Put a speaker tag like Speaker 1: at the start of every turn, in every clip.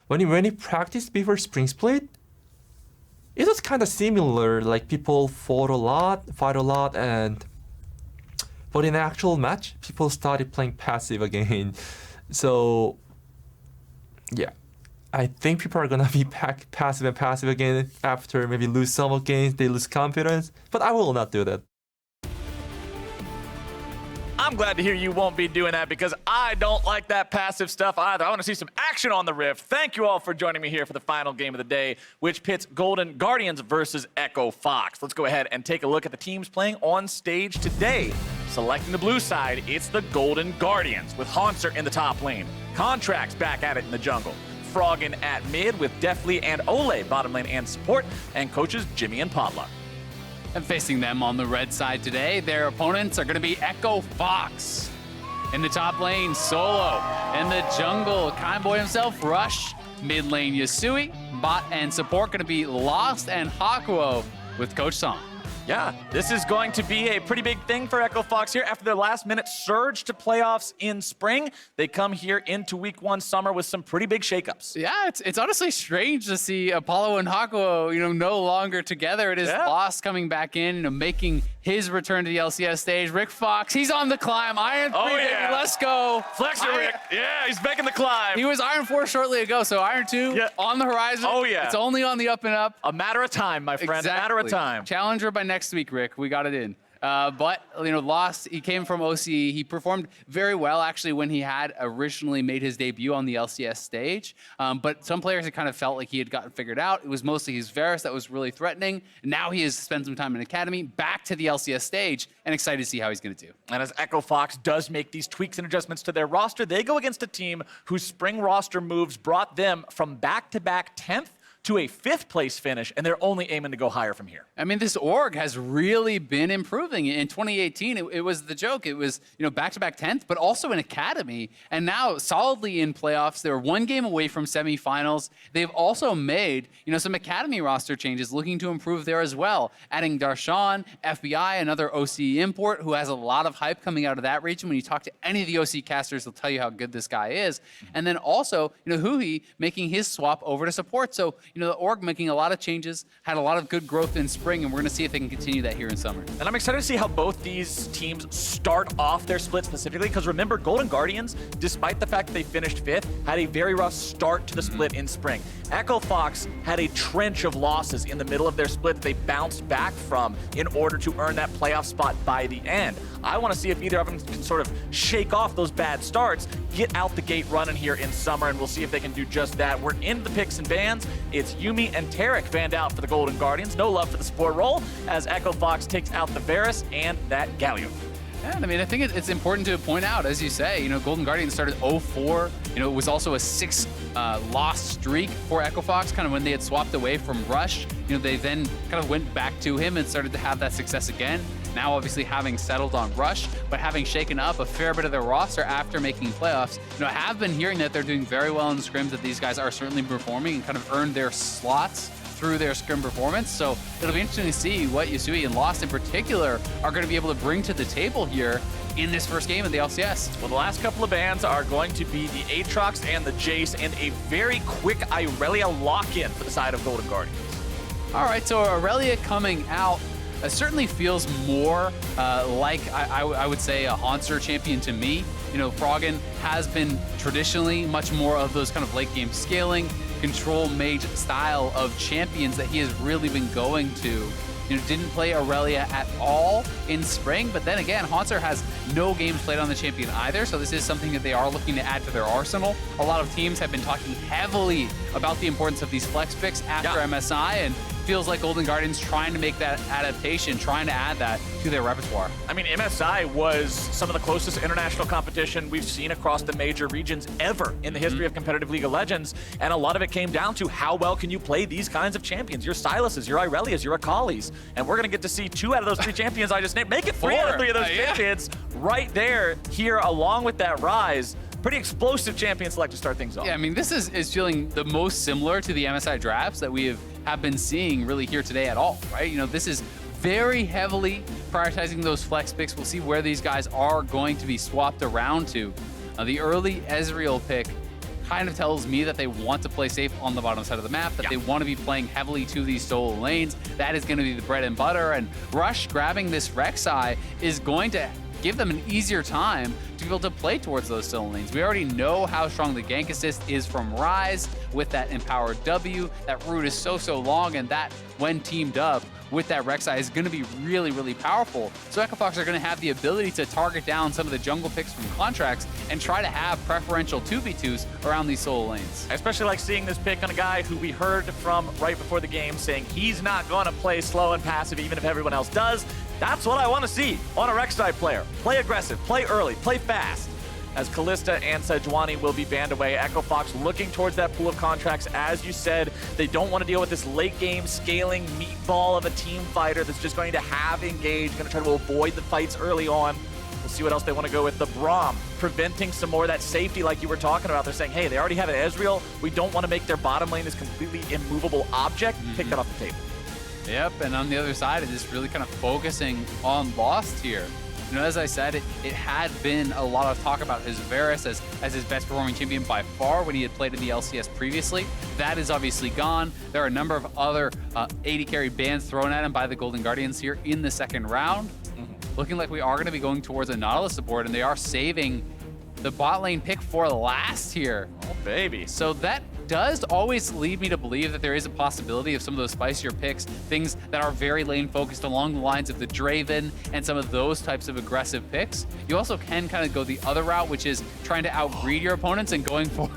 Speaker 1: when he practiced before Spring Split, it was kind of similar. Like people fought a lot, fight a lot, but in the actual match, people started playing passive again. So yeah, I think people are gonna be passive and passive again after maybe lose some games, they lose confidence. But I will not do that.
Speaker 2: I'm glad to hear you won't be doing that because I don't like that passive stuff either. I want to see some action on the Rift. Thank you all for joining me here for the final game of the day, which pits Golden Guardians versus Echo Fox. Let's go ahead and take a look at the teams playing on stage today. Selecting the blue side, it's the Golden Guardians with Hauntzer in the top lane. Contractz back at it in the jungle. Froggen at mid with Deftly and Olleh bottom lane and support, and coaches Jimmy and Potluck.
Speaker 3: And facing them on the red side today, their opponents are going to be Echo Fox. In the top lane, Solo. In the jungle, Kindboy himself, Rush. Mid lane, Yusui. Bot and support going to be Lost and Hakuho with Coach Tahm.
Speaker 2: Yeah, this is going to be a pretty big thing for Echo Fox here. After their last-minute surge to playoffs in spring, they come here into Week 1 summer with some pretty big shakeups.
Speaker 3: Yeah, it's honestly strange to see Apollo and Hakuho, no longer together. It is Lost coming back in, making his return to the LCS stage. Rick Fox, he's on the climb. Iron 3, baby, let's go.
Speaker 2: FLICKR Rick, yeah, he's making the climb.
Speaker 3: He was Iron 4 shortly ago, so Iron 2 on the horizon.
Speaker 2: Oh, yeah.
Speaker 3: It's only on the up and up.
Speaker 2: A matter of time, my friend,
Speaker 3: Exactly.
Speaker 2: A matter of time.
Speaker 3: Challenger by next week, Rick. We got it in. But, Lost, he came from OCE. He performed very well, actually, when he had originally made his debut on the LCS stage. But some players had kind of felt like he had gotten figured out. It was mostly his Varus that was really threatening. Now he has spent some time in Academy, back to the LCS stage, and excited to see how he's going to do.
Speaker 2: And as Echo Fox does make these tweaks and adjustments to their roster, they go against a team whose spring roster moves brought them from back-to-back 10th to a 5th place finish, and they're only aiming to go higher from here.
Speaker 3: I mean, this org has really been improving. In 2018, it was the joke. It was, back-to-back 10th, but also in Academy, and now solidly in playoffs. They were 1 game away from semifinals. They've also made, some Academy roster changes, looking to improve there as well, adding Darshan, FBI, another OCE import, who has a lot of hype coming out of that region. When you talk to any of the OC casters, they'll tell you how good this guy is. And then also, Huhi making his swap over to support. So, the org making a lot of changes, had a lot of good growth in spring, and we're going to see if they can continue that here in summer.
Speaker 2: And I'm excited to see how both these teams start off their split specifically, because remember, Golden Guardians, despite the fact that they finished 5th, had a very rough start to the split in spring. Echo Fox had a trench of losses in the middle of their split that they bounced back from in order to earn that playoff spot by the end. I want to see if either of them can sort of shake off those bad starts, get out the gate running here in summer, and we'll see if they can do just that. We're into the picks and bans. It's Yuumi and Tarek banned out for the Golden Guardians. No love for the support role as Echo Fox takes out the Varus and that Galio.
Speaker 3: Yeah, I think it's important to point out, as you say, Golden Guardians started 0-4. It was also a 6 loss streak for Echo Fox, kind of when they had swapped away from Rush. They then kind of went back to him and started to have that success again. Now, obviously, having settled on Rush, but having shaken up a fair bit of their roster after making playoffs, I have been hearing that they're doing very well in the scrims, that these guys are certainly performing and kind of earned their slots through their scrim performance. So it'll be interesting to see what Yusui and Lost in particular are going to be able to bring to the table here in this first game of the LCS.
Speaker 2: Well, the last couple of bans are going to be the Aatrox and the Jace, and a very quick Irelia lock-in for the side of Golden Guardians.
Speaker 3: All right, so Irelia coming out certainly feels more like, I would say, a Hauntzer champion to me. Froggen has been traditionally much more of those kind of late game scaling, control mage style of champions that he has really been going to. Didn't play Irelia at all in spring, but then again, Hauntzer has no games played on the champion either, so this is something that they are looking to add to their arsenal. A lot of teams have been talking heavily about the importance of these flex picks after MSI, and feels like Golden Guardians trying to make that adaptation, trying to add that to their repertoire. MSI
Speaker 2: was some of the closest international competition we've seen across the major regions ever in the history of competitive League of Legends, and a lot of it came down to how well can you play these kinds of champions, your Sylases, your Irelias, your Akalis, and we're going to get to see 2 out of those 3 champions I just named. Make it 3 out of 3 of those champions right there, here, along with that Ryze. Pretty explosive champion select to start things off.
Speaker 3: Yeah, this is feeling the most similar to the MSI drafts that we have been seeing really here today at all, right? This is very heavily prioritizing those flex picks. We'll see where these guys are going to be swapped around to. The early Ezreal pick kind of tells me that they want to play safe on the bottom side of the map, that they want to be playing heavily to these solo lanes. That is going to be the bread and butter, and Rush grabbing this Rek'Sai is going to give them an easier time to be able to play towards those solo lanes. We already know how strong the gank assist is from Ryze with that empowered W. That root is so long, and that, when teamed up with that Rek'Sai, is going to be really, really powerful. So Echo Fox are going to have the ability to target down some of the jungle picks from Contractz and try to have preferential 2v2s around these solo lanes.
Speaker 2: I especially like seeing this pick on a guy who we heard from right before the game saying he's not going to play slow and passive even if everyone else does. That's what I want to see on a Rek'Sai player. Play aggressive, play early, play fast. As Kalista and Sejuani will be banned away, Echo Fox looking towards that pool of Contractz. As you said, they don't want to deal with this late game scaling meatball of a team fighter that's just going to have engage, going to try to avoid the fights early on. We'll see what else they want to go with. The Braum, preventing some more of that safety like you were talking about. They're saying, hey, they already have an Ezreal. We don't want to make their bottom lane this completely immovable object. Take that off the table.
Speaker 3: Yep, and on the other side, it is really kind of focusing on Lost here. You know, as I said, it had been a lot of talk about his Varus as his best performing champion by far when he had played in the LCS previously. That is obviously gone. There are a number of other AD carry bans thrown at him by the Golden Guardians here in the second round. Looking like we are going to be going towards a Nautilus support, and they are saving the bot lane pick for last here.
Speaker 2: Oh, baby.
Speaker 3: So that does always lead me to believe that there is a possibility of some of those spicier picks, things that are very lane focused along the lines of the Draven and some of those types of aggressive picks. You also can kind of go the other route, which is trying to outgreed your opponents and going for...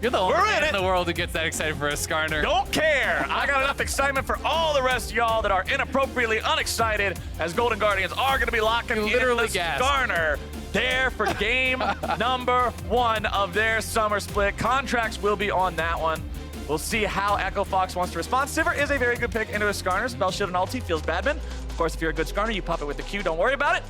Speaker 3: You're the only man in the world who gets that excited for a Skarner.
Speaker 2: Don't care. I got enough excitement for all the rest of y'all that are inappropriately unexcited, as Golden Guardians are going to be locking in the Skarner there for game number 1 of their summer split. Contractz will be on that one. We'll see how Echo Fox wants to respond. Sivir is a very good pick into a Skarner. Spell shield and ulti feels badman. Of course, if you're a good Skarner, you pop it with the Q. Don't worry about it.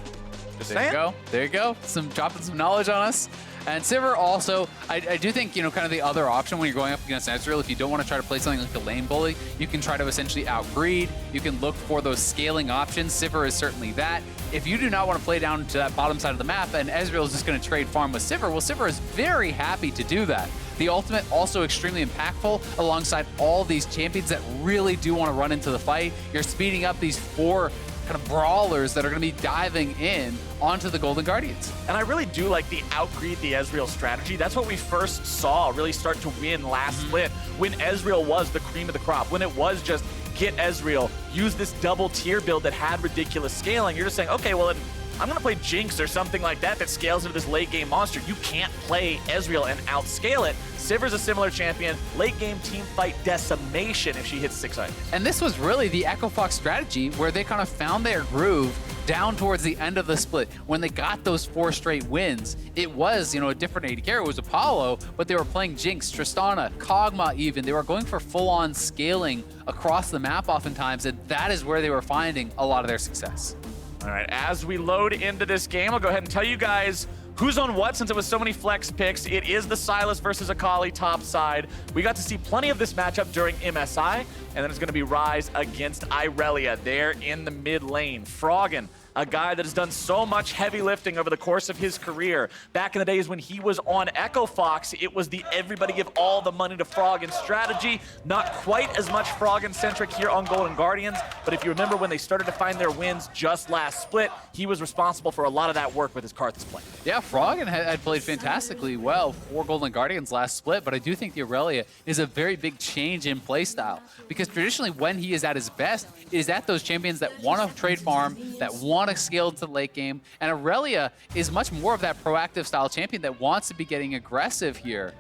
Speaker 2: Just saying.
Speaker 3: There you go. Dropping some knowledge on us. And Sivir also, I do think, you know, kind of the other option when you're going up against Ezreal, if you don't want to try to play something like the lane bully, you can try to essentially outgreed. You can look for those scaling options. Sivir is certainly that. If you do not want to play down to that bottom side of the map and Ezreal is just going to trade farm with Sivir, well, Sivir is very happy to do that. The ultimate also extremely impactful alongside all these champions that really do want to run into the fight. You're speeding up these 4 kind of brawlers that are going to be diving in onto the Golden Guardians.
Speaker 2: And I really do like the outgreed the Ezreal strategy. That's what we first saw really start to win last split, when Ezreal was the cream of the crop, when it was just get Ezreal, use this double tier build that had ridiculous scaling. You're just saying, okay, well, I'm going to play Jinx or something like that that scales into this late game monster. You can't play Ezreal and outscale it. Sivir's a similar champion. Late game team fight decimation if she hits 6 items.
Speaker 3: And this was really the Echo Fox strategy where they kind of found their groove down towards the end of the split. When they got those 4 straight wins, it was, you know, a different AD carry. It was Apollo, but they were playing Jinx, Tristana, Kog'Maw even. They were going for full-on scaling across the map oftentimes, and that is where they were finding a lot of their success.
Speaker 2: All right, as we load into this game, I'll go ahead and tell you guys who's on what, since it was so many flex picks. It is the Sylas versus Akali top side. We got to see plenty of this matchup during MSI, and then it's going to be Ryze against Irelia there in the mid lane. Froggen, a guy that has done so much heavy lifting over the course of his career. Back in the days when he was on Echo Fox, it was the everybody give all the money to Froggen strategy. Not quite as much Froggen-centric here on Golden Guardians, but if you remember when they started to find their wins just last split, he was responsible for a lot of that work with his Karthus play.
Speaker 3: Yeah, Froggen had played fantastically well for Golden Guardians last split, but I do think the Irelia is a very big change in playstyle, because traditionally when he is at his best, is at those champions that want to trade farm, that want to scale to the late game, and Irelia is much more of that proactive style champion that wants to be getting aggressive here.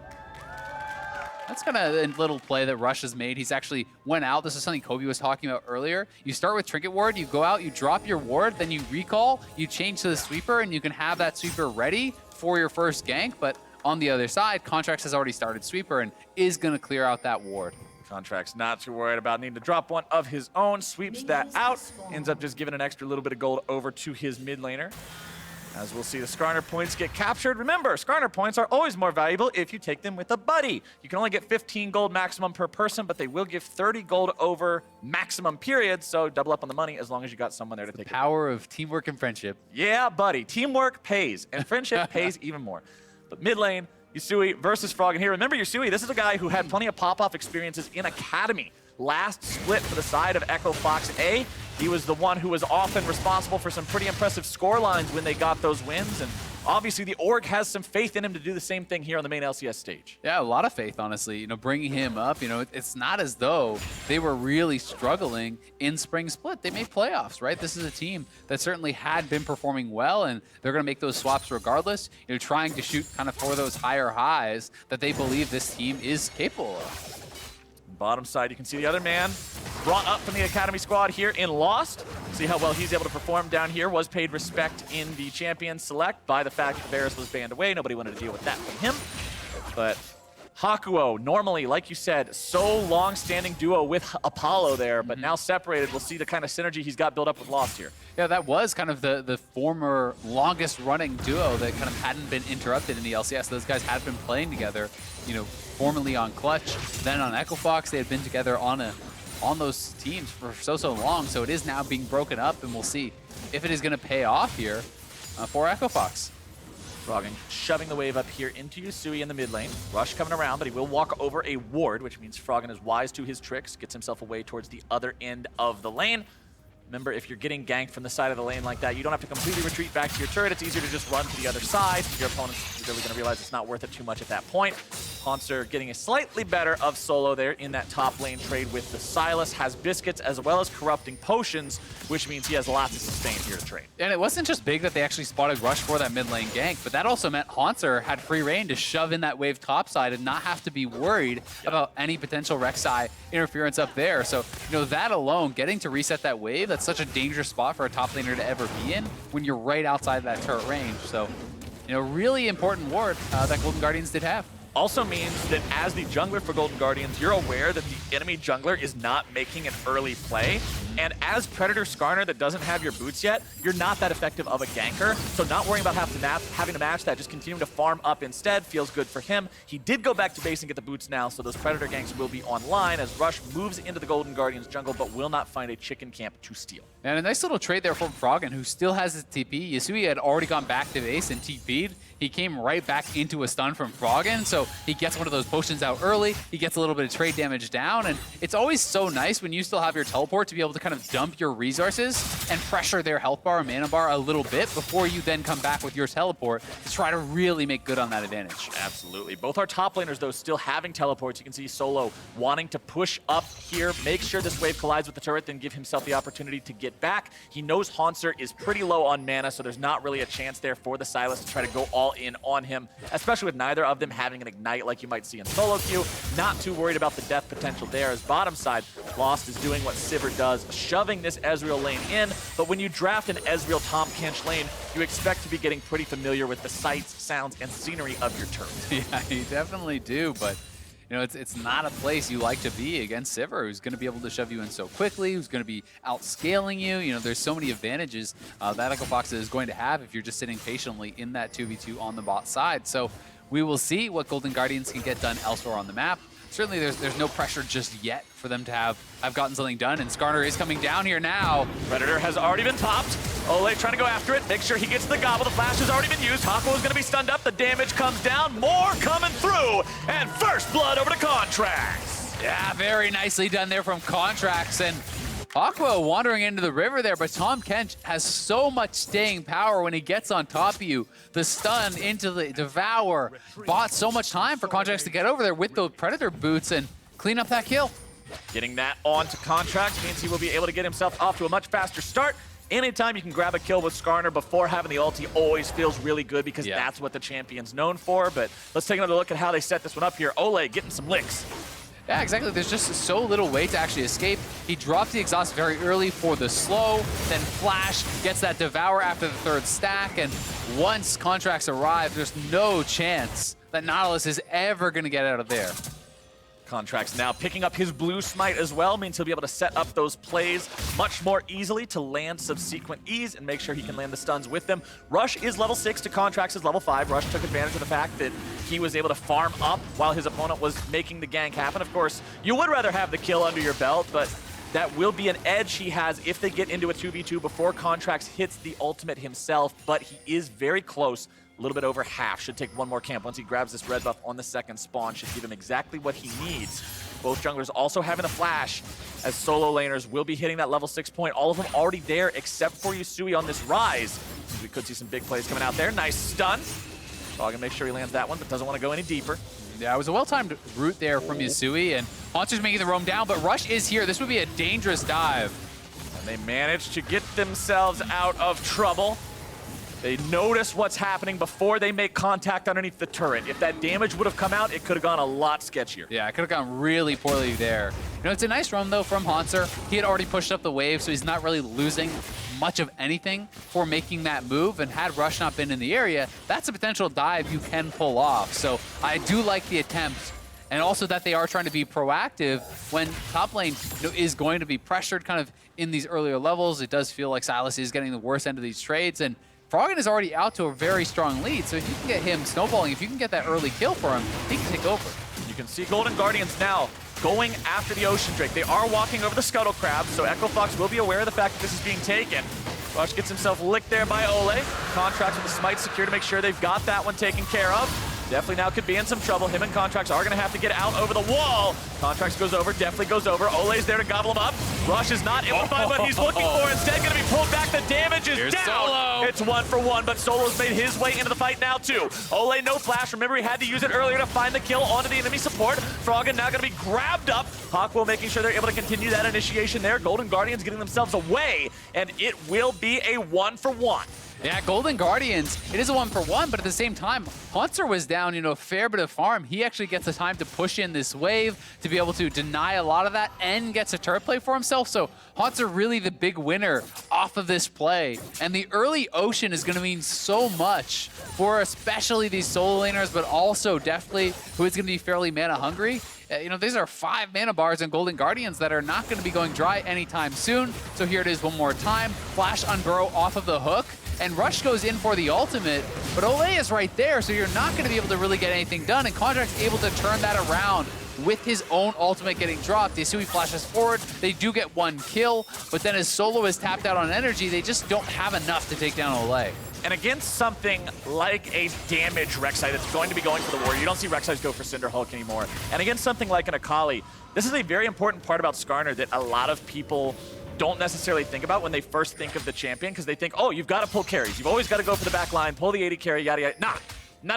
Speaker 3: That's kind of a little play that Rush has made. He's actually went out. This is something Kobe was talking about earlier. You start with Trinket Ward, you go out, you drop your ward, then you recall, you change to the sweeper, and you can have that sweeper ready for your first gank. But on the other side, Contractz has already started sweeper and is going to clear out that ward.
Speaker 2: Contractz not too worried about needing to drop one of his own, sweeps that out, ends up just giving an extra little bit of gold over to his mid laner. As we'll see the Skarner points get captured. Remember, Skarner points are always more valuable if you take them with a buddy. You can only get 15 gold maximum per person, but they will give 30 gold over maximum period, so double up on the money as long as you got someone there to take it.
Speaker 3: Power of teamwork and friendship.
Speaker 2: Yeah, buddy. Teamwork pays, and friendship pays even more. But mid lane, Yusui versus Froggen here. Remember Yusui, this is a guy who had plenty of pop-off experiences in Academy. Last split for the side of Echo Fox A. He was the one who was often responsible for some pretty impressive score lines when they got those wins, and obviously the org has some faith in him to do the same thing here on the main LCS stage.
Speaker 3: Yeah, a lot of faith, honestly. You know, bringing him up, you know, it's not as though they were really struggling in Spring Split. They made playoffs, right? This is a team that certainly had been performing well, and they're going to make those swaps regardless, you know, trying to shoot kind of for those higher highs that they believe this team is capable of.
Speaker 2: Bottom side, you can see the other man brought up from the Academy squad here in Lost. See how well he's able to perform down here. Was paid respect in the champion select by the fact that Varus was banned away. Nobody wanted to deal with that from him. But Hakuho, normally, like you said, so long-standing duo with Apollo there, but now separated. We'll see the kind of synergy he's got built up with Lost here.
Speaker 3: Yeah, that was kind of the former longest-running duo that kind of hadn't been interrupted in the LCS. Those guys had been playing together, you know, formerly on Clutch, then on Echo Fox. They had been together on those teams for so long, so it is now being broken up, and we'll see if it is going to pay off here for Echo Fox.
Speaker 2: Froggen shoving the wave up here into Yusui in the mid lane. Rush coming around, but he will walk over a ward, which means Froggen is wise to his tricks, gets himself away towards the other end of the lane. Remember, if you're getting ganked from the side of the lane like that, you don't have to completely retreat back to your turret. It's easier to just run to the other side. Your opponent's really going to realize it's not worth it too much at that point. Hauntzer getting a slightly better of solo there in that top lane trade with the Sylas. Has biscuits as well as corrupting potions, which means he has lots of sustain here to trade.
Speaker 3: And it wasn't just big that they actually spotted Rush for that mid lane gank, but that also meant Hauntzer had free reign to shove in that wave topside and not have to be worried about any potential Rek'Sai interference up there. So, you know, that alone, getting to reset that wave, that's such a dangerous spot for a top laner to ever be in when you're right outside that turret range. So, you know, really important ward that Golden Guardians did have.
Speaker 2: Also means that as the jungler for Golden Guardians, you're aware that the enemy jungler is not making an early play. And as Predator Skarner that doesn't have your boots yet, you're not that effective of a ganker. So not worrying about having to match that, just continuing to farm up instead feels good for him. He did go back to base and get the boots now, so those Predator ganks will be online as Rush moves into the Golden Guardians jungle, but will not find a chicken camp to steal.
Speaker 3: And a nice little trade there from Froggen, who still has his TP. Yusui had already gone back to base and TP'd. He came right back into a stun from Froggen, so he gets one of those potions out early. He gets a little bit of trade damage down, and it's always so nice when you still have your teleport to be able to kind of dump your resources and pressure their health bar or mana bar a little bit before you then come back with your teleport to try to really make good on that advantage.
Speaker 2: Absolutely. Both our top laners, though, still having teleports. You can see Solo wanting to push up here, make sure this wave collides with the turret, then give himself the opportunity to get back. He knows Hauntzer is pretty low on mana, so there's not really a chance there for the Sylas to try to go all in on him, especially with neither of them having an ignite like you might see in solo queue. Not too worried about the death potential there, as bottom side, Lost is doing what Sivir does, shoving this Ezreal lane in, but when you draft an Ezreal Tahm Kench lane, you expect to be getting pretty familiar with the sights, sounds, and scenery of your turret.
Speaker 3: Yeah, you definitely do, but you know, it's not a place you like to be against Sivir, who's going to be able to shove you in so quickly, who's going to be outscaling you. You know, there's so many advantages that Echo Fox is going to have if you're just sitting patiently in that 2v2 on the bot side. So we will see what Golden Guardians can get done elsewhere on the map. Certainly there's no pressure just yet for them to have gotten something done, and Skarner is coming down here now.
Speaker 2: Predator has already been popped. Olleh trying to go after it, make sure he gets the gobble. The flash has already been used. Hakuho is going to be stunned up. The damage comes down. More coming through. And first blood over to Contractz.
Speaker 3: Yeah, very nicely done there from Contractz. And Hakuho wandering into the river there, but Tahm Kench has so much staying power when he gets on top of you. The stun into the Devour bought so much time for Contractz to get over there with those Predator boots and clean up that kill.
Speaker 2: Getting that onto Contractz means he will be able to get himself off to a much faster start. Anytime you can grab a kill with Skarner before having the ulti always feels really good because that's what the champion's known for. But let's take another look at how they set this one up here. Olleh getting some licks.
Speaker 3: Yeah, exactly. There's just so little way to actually escape. He dropped the exhaust very early for the slow, then Flash gets that Devour after the third stack, and once Contractz arrive, there's no chance that Nautilus is ever going to get out of there.
Speaker 2: Contractz now picking up his blue smite as well, means he'll be able to set up those plays much more easily to land subsequent E's and make sure he can land the stuns with them. Rush is level 6 to Contractz is level 5. Rush took advantage of the fact that he was able to farm up while his opponent was making the gank happen. Of course, you would rather have the kill under your belt, but that will be an edge he has if they get into a 2v2 before Contractz hits the ultimate himself, but he is very close a little bit over half. Should take one more camp. Once he grabs this red buff on the second spawn, should give him exactly what he needs. Both junglers also having a flash, as solo laners will be hitting that level 6 point. All of them already there, except for Yusui on this Ryze. We could see some big plays coming out there. Nice stun. Froggen makes sure he lands that one, but doesn't want to go any deeper.
Speaker 3: Yeah, it was a well-timed route there from Yusui, and Hauntzer's making the roam down, but Rush is here. This would be a dangerous dive.
Speaker 2: And they managed to get themselves out of trouble. They notice what's happening before they make contact underneath the turret. If that damage would have come out, it could have gone a lot sketchier.
Speaker 3: Yeah, it could have gone really poorly there. You know, it's a nice roam, though, from Hauntzer. He had already pushed up the wave, so he's not really losing much of anything for making that move. And had Rush not been in the area, that's a potential dive you can pull off. So I do like the attempt. And also that they are trying to be proactive when top lane is going to be pressured kind of in these earlier levels. It does feel like Sylas is getting the worst end of these trades. And Froggen is already out to a very strong lead, so if you can get him snowballing, if you can get that early kill for him, he can take over.
Speaker 2: You can see Golden Guardians now going after the Ocean Drake. They are walking over the Scuttle Crab, so Echo Fox will be aware of the fact that this is being taken. Rush gets himself licked there by Olleh. Contractz with the smite secure to make sure they've got that one taken care of. Deftly now could be in some trouble. Him and Contractz are going to have to get out over the wall. Contractz goes over, Deftly goes over. Olleh's there to gobble him up. Rush is not able to find what he's looking for. Instead, going to be pulled back. The damage is down.
Speaker 3: Solo.
Speaker 2: It's 1-for-1, but Solo's made his way into the fight now, too. Olleh, no flash. Remember, he had to use it earlier to find the kill onto the enemy support. Froggen now going to be grabbed up. Hakuho making sure they're able to continue that initiation there. Golden Guardians getting themselves away, and it will be a 1-for-1.
Speaker 3: Yeah, Golden Guardians, it is a 1-for-1, but at the same time, Hauntzer was down, a fair bit of farm. He actually gets the time to push in this wave to be able to deny a lot of that and gets a turret play for himself. So Hauntzer really the big winner off of this play. And the early Ocean is going to mean so much for especially these solo laners, but also Deftly, who is going to be fairly mana hungry. These are 5 mana bars in Golden Guardians that are not going to be going dry anytime soon. So here it is one more time. Flash Unburrow off of the hook. And Rush goes in for the ultimate, but Olleh is right there, so you're not going to be able to really get anything done, and Contractz able to turn that around with his own ultimate getting dropped. Yusui flashes forward, they do get one kill, but then as Solo is tapped out on energy, they just don't have enough to take down Olleh.
Speaker 2: And against something like a damage Rek'Sai that's going to be going for the Warrior, you don't see Rek'Sai go for Cinder Hulk anymore. And against something like an Akali, this is a very important part about Skarner that a lot of people don't necessarily think about when they first think of the champion, because they think, oh, you've got to pull carries. You've always got to go for the back line, pull the 80 carry, yada, yada. Nah. No.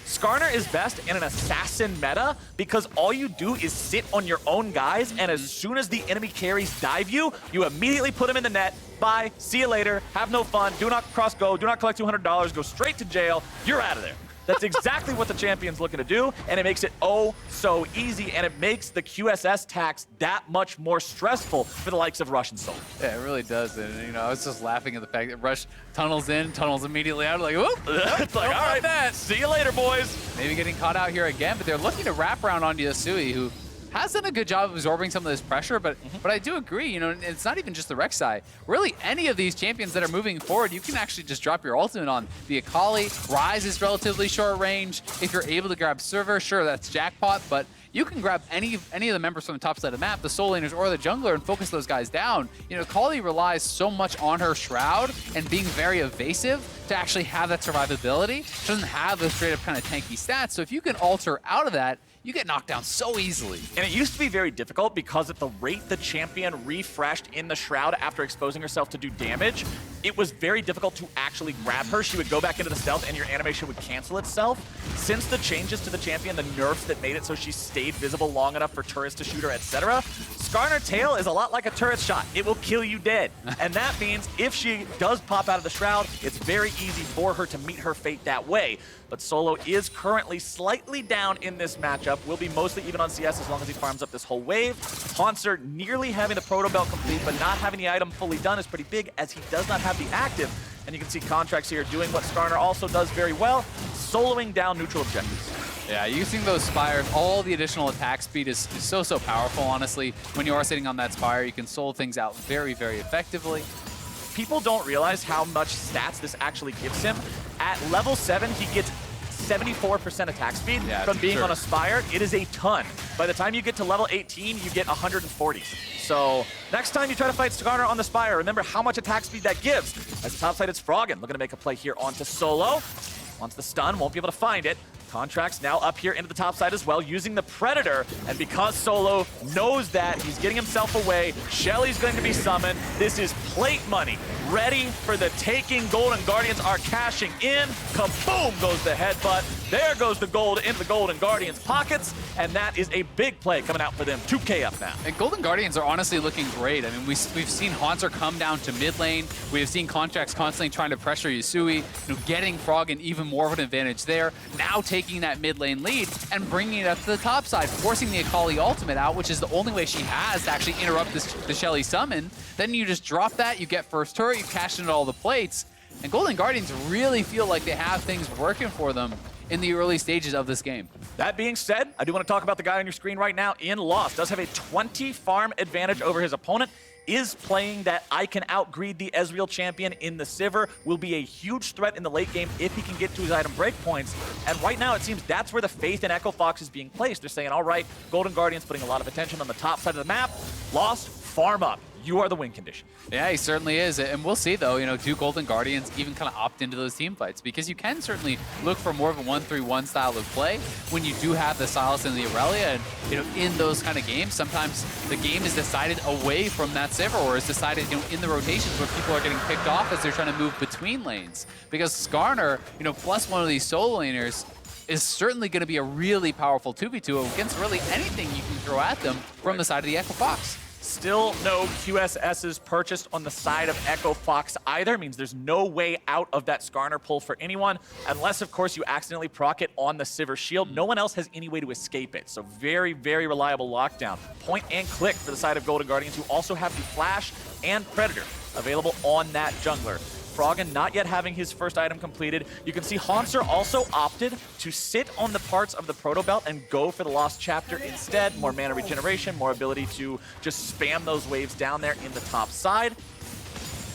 Speaker 2: Skarner is best in an assassin meta because all you do is sit on your own guys, and as soon as the enemy carries dive you, you immediately put them in the net. Bye, see you later, have no fun, do not cross go, do not collect $200, go straight to jail, you're out of there. That's exactly what the champion's looking to do, and it makes it oh so easy, and it makes the QSS tax that much more stressful for the likes of Rush and Soul.
Speaker 3: Yeah, it really does. And, I was just laughing at the fact that Rush tunnels in, tunnels immediately out, like, whoop!
Speaker 2: It's like, all right, see you later, boys.
Speaker 3: Maybe getting caught out here again, but they're looking to wrap around on Yusui, who has done a good job of absorbing some of this pressure, but I do agree, it's not even just the Rek'Sai. Really, any of these champions that are moving forward, you can actually just drop your ultimate on the Akali. Ryze is relatively short range. If you're able to grab Sivir, sure, that's jackpot, but you can grab any of the members from the top side of the map, the soul laners or the jungler, and focus those guys down. Akali relies so much on her Shroud and being very evasive to actually have that survivability. She doesn't have those straight up kind of tanky stats, so if you can alter out of that, you get knocked down so easily.
Speaker 2: And it used to be very difficult because at the rate the champion refreshed in the Shroud after exposing herself to do damage, it was very difficult to actually grab her. She would go back into the stealth and your animation would cancel itself. Since the changes to the champion, the nerfs that made it so she stayed visible long enough for turrets to shoot her, etc., Skarner tail is a lot like a turret shot. It will kill you dead. And that means if she does pop out of the Shroud, it's very easy for her to meet her fate that way. But Solo is currently slightly down in this matchup. Will be mostly even on CS as long as he farms up this whole wave. Hauntzer nearly having the Proto Belt complete, but not having the item fully done is pretty big as he does not have the active. And you can see Contractz here doing what Skarner also does very well, soloing down neutral objectives.
Speaker 3: Yeah, using those Spires, all the additional attack speed is so powerful, honestly. When you are sitting on that Spire, you can solo things out very effectively.
Speaker 2: People don't realize how much stats this actually gives him. At level 7, he gets 74% attack speed
Speaker 3: Yeah,
Speaker 2: from being
Speaker 3: sure.
Speaker 2: on a Spire. It is a ton. By the time you get to level 18, you get 140. So next time you try to fight Skarner on the Spire, remember how much attack speed that gives. As topside, it's Froggen looking to make a play here onto Solo. Wants the stun, won't be able to find it. Contractz now up here into the top side as well, using the Predator. And because Solo knows that, he's getting himself away. Shelly's going to be summoned. This is plate money. Ready for the taking. Golden Guardians are cashing in. Kaboom goes the headbutt. There goes the gold into the Golden Guardians' pockets. And that is a big play coming out for them. 2K up now.
Speaker 3: And Golden Guardians are honestly looking great. I mean, we've seen Hauntzer come down to mid lane. We have seen Contractz constantly trying to pressure Yusui, getting Froggen even more of an advantage there. Now taking that mid lane lead and bringing it up to the top side, forcing the Akali ultimate out, which is the only way she has to actually interrupt the Shelly summon. Then you just drop that, you get first turret, you cash into all the plates, and Golden Guardians really feel like they have things working for them in the early stages of this game.
Speaker 2: That being said, I do want to talk about the guy on your screen right now in Lost. Does have a 20 farm advantage over his opponent. Is playing that I can outgreed the Ezreal champion in the Sivir. Will be a huge threat in the late game if he can get to his item breakpoints. And right now it seems that's where the faith in Echo Fox is being placed. They're saying, all right, Golden Guardians putting a lot of attention on the top side of the map. Lost, farm up. You are the win condition.
Speaker 3: Yeah, he certainly is. And we'll see, though, do Golden Guardians even kind of opt into those team fights? Because you can certainly look for more of a 1-3-1 style of play when you do have the Sylas and the Irelia. And, in those kind of games, sometimes the game is decided away from that Sivir, or is decided, in the rotations where people are getting picked off as they're trying to move between lanes. Because Skarner, plus one of these solo laners, is certainly going to be a really powerful 2v2 against really anything you can throw at them from the side of the Echo Fox.
Speaker 2: Still no QSSs purchased on the side of Echo Fox either. Means there's no way out of that Skarner pull for anyone, unless, of course, you accidentally proc it on the Sivir shield. No one else has any way to escape it. So very, very reliable lockdown. Point and click for the side of Golden Guardians, who also have the Flash and Predator available on that jungler. Froggen not yet having his first item completed. You can see Hauntzer also opted to sit on the parts of the Proto Belt and go for the Lost Chapter instead. More mana regeneration, more ability to just spam those waves down there in the top side.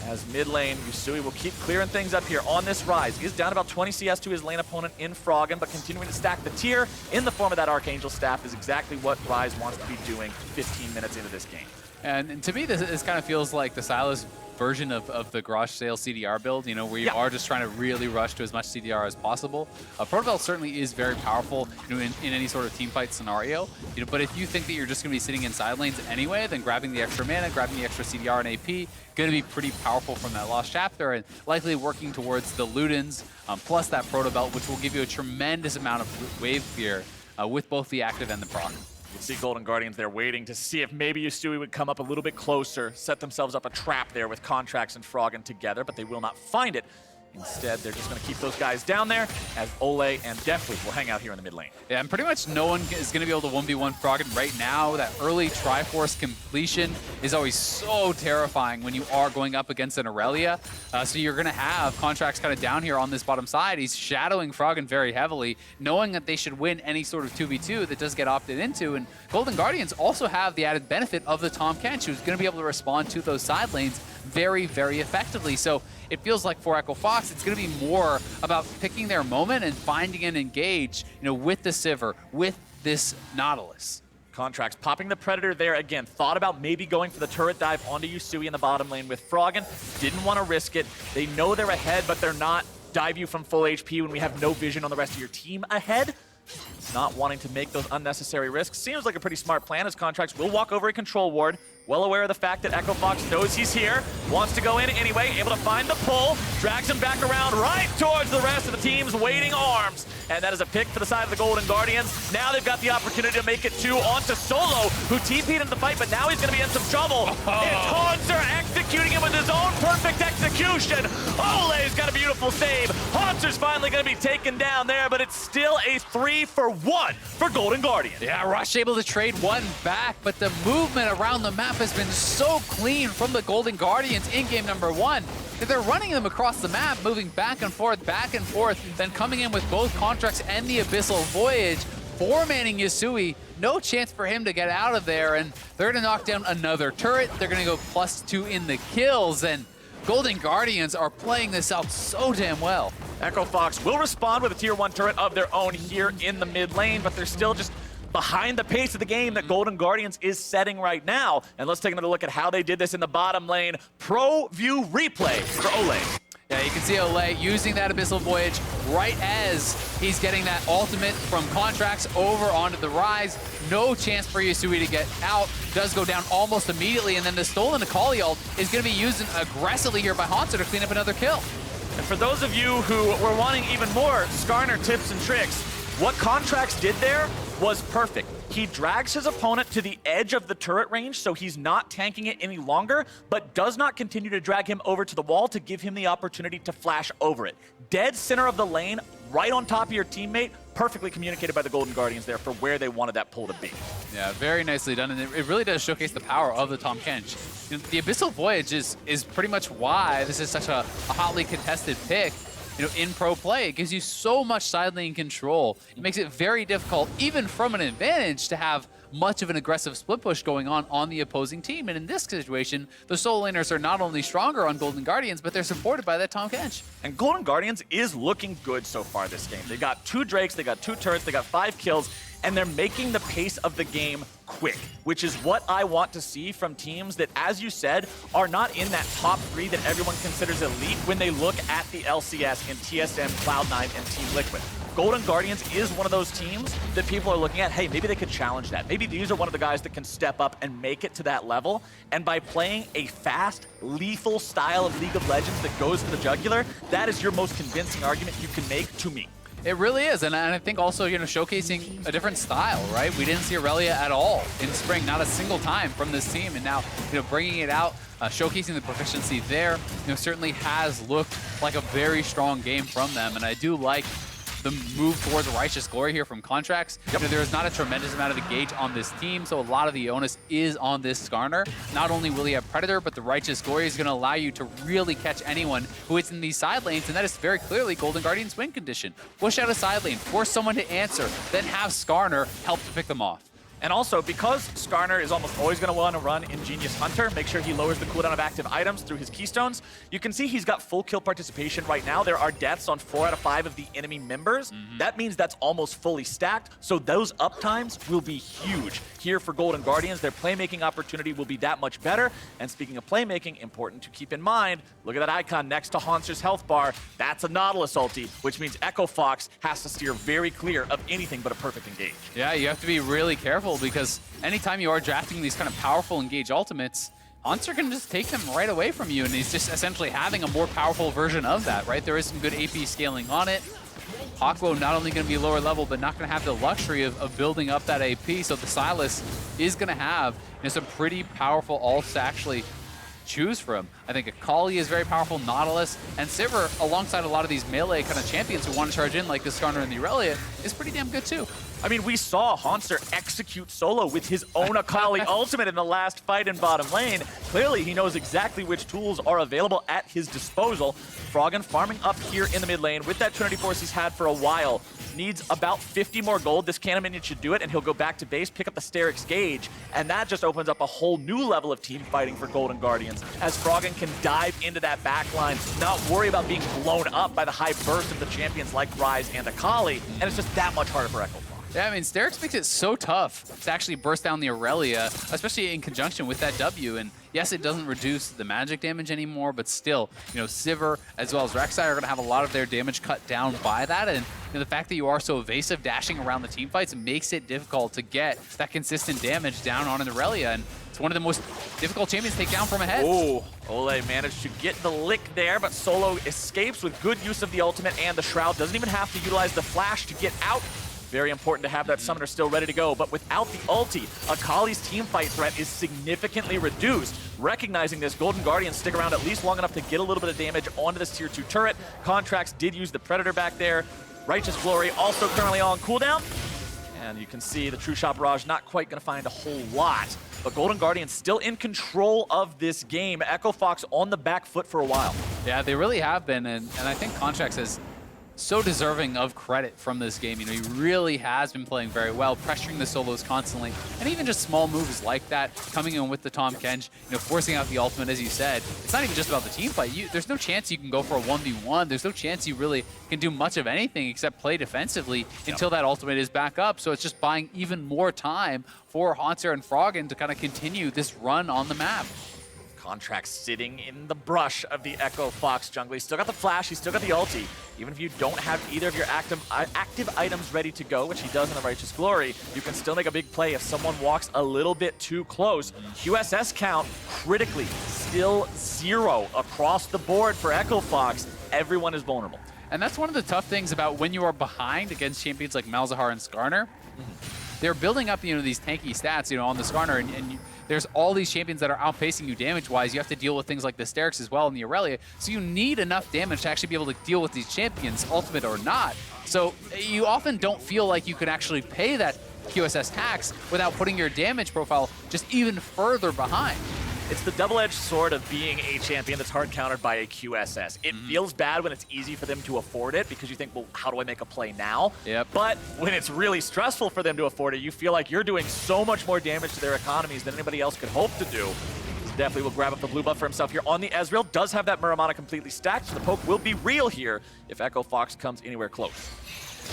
Speaker 2: As mid lane, Yusui will keep clearing things up here on this Ryze. He is down about 20 CS to his lane opponent in Froggen, but continuing to stack the tier in the form of that Archangel Staff is exactly what Ryze wants to be doing 15 minutes into this game.
Speaker 3: And to me, this kind of feels like the Sylas version of the garage sale CDR build, where you are just trying to really rush to as much CDR as possible. Proto Belt certainly is very powerful, in any sort of team fight scenario. But if you think that you're just going to be sitting in side lanes anyway, then grabbing the extra mana, grabbing the extra CDR and AP, going to be pretty powerful from that Lost Chapter, and likely working towards the Ludens, plus that Proto Belt, which will give you a tremendous amount of wave fear with both the active and the proc.
Speaker 2: You can see Golden Guardians there waiting to see if maybe Yusui would come up a little bit closer, set themselves up a trap there with Contractz and Froggen together, but they will not find it. Instead, they're just going to keep those guys down there as Olleh and Deftly will hang out here in the mid lane.
Speaker 3: Yeah, and pretty much no one is going to be able to 1v1 Froggen right now. That early Triforce completion is always so terrifying when you are going up against an Irelia. So you're going to have Contractz kind of down here on this bottom side. He's shadowing Froggen very heavily, knowing that they should win any sort of 2v2 that does get opted into. And Golden Guardians also have the added benefit of the Tahm Kench, who's going to be able to respond to those side lanes very, very effectively. So it feels like for Echo Fox, it's going to be more about picking their moment and finding an engage, with the Sivir, with this Nautilus.
Speaker 2: Contractz popping the Predator there again. Thought about maybe going for the turret dive onto Yusui in the bottom lane with Froggen. Didn't want to risk it. They know they're ahead, but they're not dive you from full HP when we have no vision on the rest of your team ahead. Not wanting to make those unnecessary risks. Seems like a pretty smart plan, as Contractz will walk over a control ward. Well aware of the fact that Echo Fox knows he's here, wants to go in anyway, able to find the pull, drags him back around right towards the rest of the team's waiting arms. And that is a pick for the side of the Golden Guardians. Now they've got the opportunity to make it 2 onto Solo, who TP'd into the fight, but now he's going to be in some trouble. It's Hauntzer executing him with his own perfect execution. Olleh's got a beautiful save. Hauntzer's finally going to be taken down there, but it's still a 3-for-1 for Golden Guardians.
Speaker 3: Yeah, Rush able to trade one back, but the movement around the map has been so clean from the Golden Guardians in game number 1 that they're running them across the map, moving back and forth, then coming in with both Contractz and the Abyssal Voyage, 4-manning Yusui. No chance for him to get out of there, and they're going to knock down another turret. They're going to go +2 in the kills, and Golden Guardians are playing this out so damn well.
Speaker 2: Echo Fox will respond with a tier 1 turret of their own here in the mid lane, but they're still just behind the pace of the game that Golden Guardians is setting right now. And let's take another look at how they did this in the bottom lane. Pro view replay for Olleh.
Speaker 3: Yeah, you can see Olleh using that Abyssal Voyage right as he's getting that ultimate from Contractz over onto the Ryze. No chance for Yusui to get out. Does go down almost immediately, and then the stolen Akali ult is going to be used aggressively here by Hauntzer to clean up another kill.
Speaker 2: And for those of you who were wanting even more Skarner tips and tricks, what Contractz did there was perfect. He drags his opponent to the edge of the turret range, so he's not tanking it any longer, but does not continue to drag him over to the wall to give him the opportunity to flash over it. Dead center of the lane, right on top of your teammate, perfectly communicated by the Golden Guardians there for where they wanted that pull to be.
Speaker 3: Yeah, very nicely done, and it really does showcase the power of the Tahm Kench. You know, the Abyssal Voyage is pretty much why this is such a hotly contested pick. You know, in pro play, it gives you so much side lane control. It makes it very difficult, even from an advantage, to have much of an aggressive split push going on the opposing team. And in this situation, the solo laners are not only stronger on Golden Guardians, but they're supported by that Tahm Kench.
Speaker 2: And Golden Guardians is looking good so far this game. They got 2 Drakes, they got 2 turrets, they got 5 kills, and they're making the pace of the game quick, which is what I want to see from teams that, as you said, are not in that top 3 that everyone considers elite when they look at the LCS in TSM, Cloud9, and Team Liquid. Golden Guardians is one of those teams that people are looking at, hey, maybe they could challenge that. Maybe these are one of the guys that can step up and make it to that level. And by playing a fast, lethal style of League of Legends that goes to the jugular, that is your most convincing argument you can make to me.
Speaker 3: It really is, and I think also, you know, showcasing a different style, right? We didn't see Irelia at all in spring, not a single time from this team, and now, you know, bringing it out, showcasing the proficiency there, you know, certainly has looked like a very strong game from them, and I do like the move towards Righteous Glory here from Contractz. Yep. You know, there is not a tremendous amount of engage on this team, so a lot of the onus is on this Skarner. Not only will he have Predator, but the Righteous Glory is going to allow you to really catch anyone who is in these side lanes, and that is very clearly Golden Guardian's win condition. Push out a side lane, force someone to answer, then have Skarner help to pick them off.
Speaker 2: And also, because Skarner is almost always going to want to run Ingenious Hunter, make sure he lowers the cooldown of active items through his keystones. You can see he's got full kill participation right now. There are deaths on 4 out of 5 of the enemy members. That means that's almost fully stacked, so those uptimes will be huge here for Golden Guardians. Their playmaking opportunity will be that much better. And speaking of playmaking, important to keep in mind, look at that icon next to Hauntzer's health bar. That's a Nautilus ulti, which means Echo Fox has to steer very clear of anything but a perfect engage.
Speaker 3: Yeah, you have to be really careful, because anytime you are drafting these kind of powerful engage ultimates, Hauntzer can just take them right away from you, and he's just essentially having a more powerful version of that, right? There is some good AP scaling on it. Hakuho not only going to be lower level, but not going to have the luxury of building up that AP, so the Sylas is going to have, you know, some pretty powerful ults to actually choose from. I think Akali is very powerful, Nautilus, and Sivir, alongside a lot of these melee kind of champions who want to charge in, like the Skarner and the Irelia, is pretty damn good too.
Speaker 2: I mean, we saw Hauntzer execute solo with his own Akali ultimate in the last fight in bottom lane. Clearly, he knows exactly which tools are available at his disposal. Froggen farming up here in the mid lane with that Trinity Force he's had for a while. Needs about 50 more gold. This Cannon Minion should do it, and he'll go back to base, pick up the Sterix Gauge, and that just opens up a whole new level of team fighting for Golden Guardians, as Froggen can dive into that backline, not worry about being blown up by the high burst of the champions like Ryze and Akali, and it's just that much harder for Echo Fox.
Speaker 3: Yeah, I mean, Sterix makes it so tough to actually burst down the Irelia, especially in conjunction with that W. And yes, it doesn't reduce the magic damage anymore, but still, you know, Sivir as well as Rek'Sai are going to have a lot of their damage cut down by that. And you know, the fact that you are so evasive dashing around the team fights makes it difficult to get that consistent damage down on an Irelia. And it's one of the most difficult champions to take down from ahead.
Speaker 2: Oh, Olleh managed to get the lick there, but Solo escapes with good use of the ultimate and the Shroud. Doesn't even have to utilize the flash to get out. Very important to have that summoner still ready to go, but without the ulti, Akali's teamfight threat is significantly reduced. Recognizing this, Golden Guardians stick around at least long enough to get a little bit of damage onto this tier 2 turret. Contractz did use the Predator back there. Righteous Glory also currently on cooldown. And you can see the True Shot Barrage not quite going to find a whole lot. But Golden Guardians still in control of this game. Echo Fox on the back foot for a while.
Speaker 3: Yeah, they really have been, and I think Contractz has so deserving of credit from this game. You know, he really has been playing very well, pressuring the solos constantly, and even just small moves like that, coming in with the Tahm Kench, you know, forcing out the ultimate, as you said. It's not even just about the team fight. There's no chance you can go for a 1v1. There's no chance you really can do much of anything except play defensively until that ultimate is back up. So it's just buying even more time for Hauntzer and Froggen to kind of continue this run on the map.
Speaker 2: Contractz sitting in the brush of the Echo Fox jungle. He's still got the flash, he's still got the ulti. Even if you don't have either of your active items ready to go, which he does in the Righteous Glory, you can still make a big play if someone walks a little bit too close. QSS count, critically, still 0 across the board for Echo Fox. Everyone is vulnerable.
Speaker 3: And that's one of the tough things about when you are behind against champions like Malzahar and Skarner. They're building up, you know, these tanky stats, you know, on the Skarner, and there's all these champions that are outpacing you damage-wise. You have to deal with things like the Sterix as well in the Irelia, so you need enough damage to actually be able to deal with these champions, ultimate or not. So you often don't feel like you can actually pay that QSS tax without putting your damage profile just even further behind.
Speaker 2: It's the double-edged sword of being a champion that's hard countered by a QSS. It feels bad when it's easy for them to afford it because you think, well, how do I make a play now?
Speaker 3: Yep.
Speaker 2: But when it's really stressful for them to afford it, you feel like you're doing so much more damage to their economies than anybody else could hope to do. Definitely will grab up the blue buff for himself here on the Ezreal. Does have that Muramana completely stacked, so the poke will be real here if Echo Fox comes anywhere close.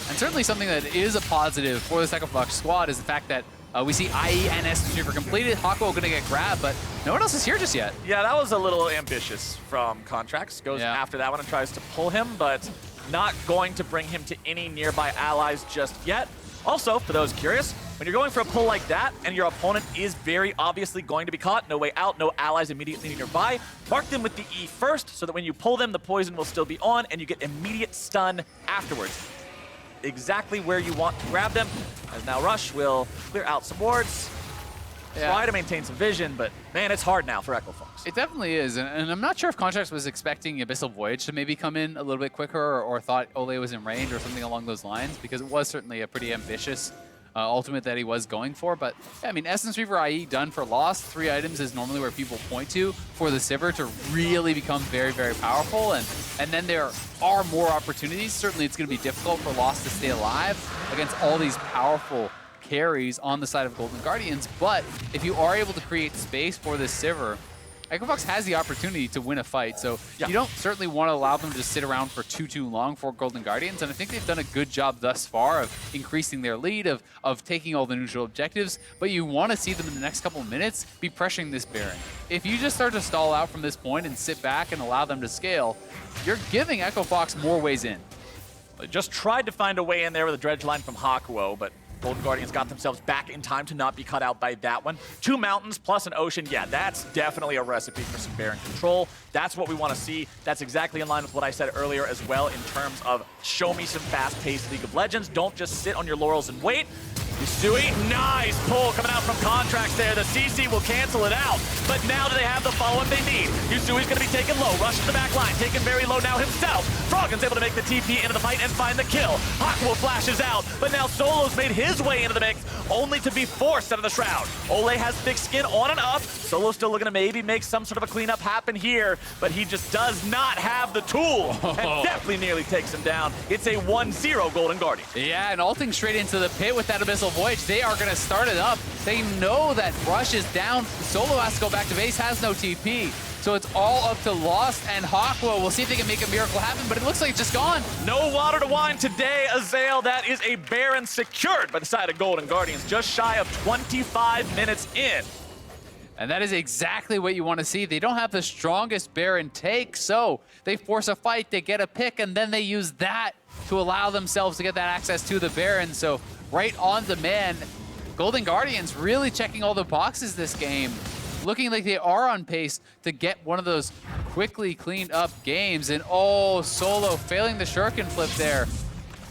Speaker 3: And certainly something that is a positive for this Echo Fox squad is the fact that we see IE and S2 completed. Hakuho going to get grabbed, but no one else is here just yet.
Speaker 2: Yeah, that was a little ambitious from Contractz. Goes after that one and tries to pull him, but not going to bring him to any nearby allies just yet. Also, for those curious, when you're going for a pull like that and your opponent is very obviously going to be caught, no way out, no allies immediately nearby, mark them with the E first so that when you pull them, the poison will still be on and you get immediate stun afterwards. Exactly where you want to grab them, as now Rush will clear out some wards, try to maintain some vision, but man, it's hard now for Echo Fox.
Speaker 3: It definitely is, and I'm not sure if Contractz was expecting Abyssal Voyage to maybe come in a little bit quicker or thought Olleh was in range or something along those lines, because it was certainly a pretty ambitious ultimate that he was going for. But yeah, I mean, Essence Reaver IE done for Lost. 3 items is normally where people point to for the Sivir to really become very, very powerful. And then there are more opportunities. Certainly it's going to be difficult for Lost to stay alive against all these powerful carries on the side of Golden Guardians. But if you are able to create space for this Sivir, Echo Fox has the opportunity to win a fight, so you don't certainly want to allow them to sit around for too long for Golden Guardians, and I think they've done a good job thus far of increasing their lead, of taking all the neutral objectives, but you want to see them in the next couple of minutes be pressuring this Baron. If you just start to stall out from this point and sit back and allow them to scale, you're giving Echo Fox more ways in.
Speaker 2: Just tried to find a way in there with a dredge line from Hakuho, but Golden Guardians got themselves back in time to not be cut out by that one. 2 mountains plus an ocean. Yeah, that's definitely a recipe for some Baron control. That's what we want to see. That's exactly in line with what I said earlier as well in terms of show me some fast-paced League of Legends. Don't just sit on your laurels and wait. Yusui, nice pull coming out from Contractz there. The CC will cancel it out. But now do they have the follow-up they need? Yusui's going to be taken low. Rush to the back line. Taken very low now himself. Froggen's able to make the TP into the fight and find the kill. Hakuho flashes out. But now Solo's made his way into the mix, only to be forced out of the Shroud. Olleh has thick skin on and up. Solo's still looking to maybe make some sort of a cleanup happen here, but he just does not have the tool. And Deftly nearly takes him down. It's a 1-0 Golden Guardian.
Speaker 3: Yeah, and ulting straight into the pit with that Abyssal Voyage. They are going to start it up. They know that Rush is down. Solo has to go back to base, has no TP. So it's all up to Lost and Hakuho. We'll see if they can make a miracle happen, but it looks like it's just gone.
Speaker 2: No water to wine today, Ezreal. That is a Baron secured by the side of Golden Guardians, just shy of 25 minutes in.
Speaker 3: And that is exactly what you want to see. They don't have the strongest Baron take, so they force a fight, they get a pick, and then they use that to allow themselves to get that access to the Baron. So right on demand, Golden Guardians really checking all the boxes this game. Looking like they are on pace to get one of those quickly cleaned up games. And oh, Solo failing the shuriken flip there.